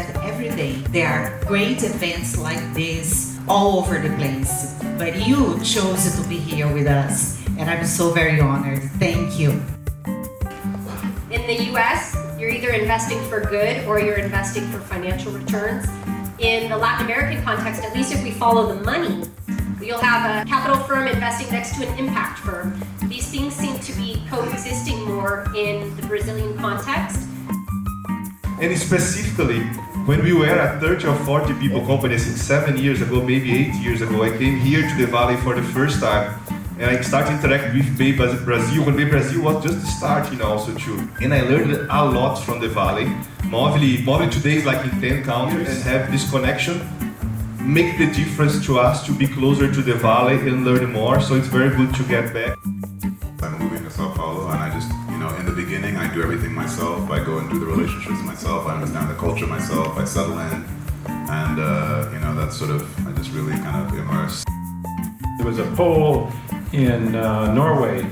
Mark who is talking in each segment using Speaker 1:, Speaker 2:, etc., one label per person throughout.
Speaker 1: that every day there are great events like this all over the place. But you chose to be here with us, and I'm so very honored. Thank you.
Speaker 2: In the US, you're either investing for good or you're investing for financial returns. In the Latin American context, at least if we follow the money, you'll have a capital firm investing next to an impact firm. These things seem to be coexisting more in the Brazilian context.
Speaker 3: And specifically, when we were a 30 or 40 people company, I think 7 years ago, maybe 8 years ago, I came here to the Valley for the first time. And I started interacting with BayBrazil when BayBrazil was just starting also too. And I learned a lot from the Valley. Moving today is like in 10 countries and have this connection make the difference to us to be closer to the Valley and learn more. So it's very good to get back.
Speaker 4: I'm moving to Sao Paulo and I just, in the beginning I do everything myself. I go and do the relationships myself. I understand the culture myself. I settle in and, that's sort of, I just really kind of immerse.
Speaker 5: There was a poll in Norway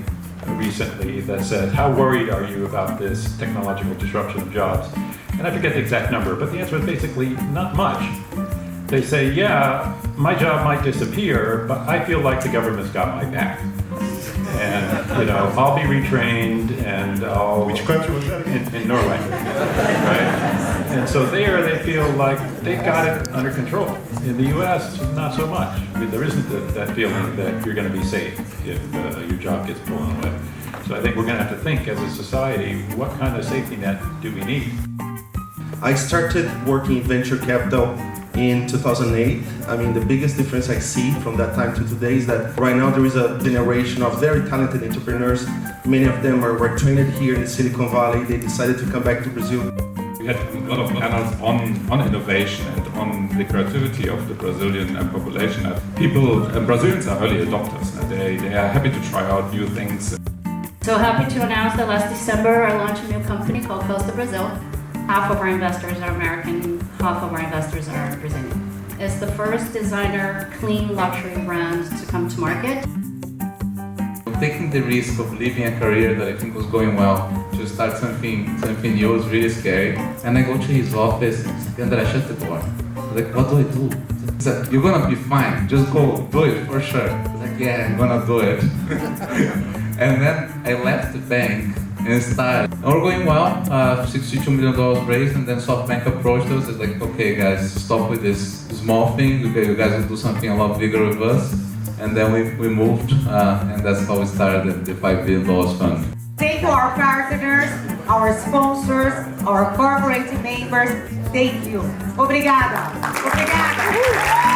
Speaker 5: recently that said, how worried are you about this technological disruption of jobs? And I forget the exact number, but the answer is basically not much. They say, yeah, my job might disappear, but I feel like the government's got my back. And, I'll be retrained and I'll...
Speaker 3: Which country was that again?
Speaker 5: In Norway, right? And so there they feel like they've got it under control. In the US, not so much. I mean, there isn't that feeling that you're going to be safe if your job gets blown away. So I think we're going to have to think as a society, what kind of safety net do we need?
Speaker 6: I started working in venture capital in 2008. I mean, the biggest difference I see from that time to today is that right now there is a generation of very talented entrepreneurs. Many of them were trained here in Silicon Valley. They decided to come back to Brazil.
Speaker 7: We had a lot of panels on innovation and on the creativity of the Brazilian population. Brazilians are early adopters. They are happy to try out new things.
Speaker 8: So happy to announce that last December I launched a new company called BayBrazil. Half of our investors are American, half of our investors are Brazilian. It's the first designer clean luxury brand to come to market.
Speaker 9: Taking the risk of leaving a career that I think was going well to start something new was really scary. And I go to his office and he's like, André, shut the door. I'm like, what do I do? He said, you're gonna be fine, just go do it for sure. I was like, yeah, I'm gonna do it. And then I left the bank and started. And we're going well, $62 million raised, and then SoftBank approached us. It's like, okay guys, stop with this small thing. You guys will do something a lot bigger with us. And then we moved, and that's how we started the $5 billion fund.
Speaker 1: Thank you, our partners, our sponsors, our corporate members. Thank you. Obrigada. Obrigada.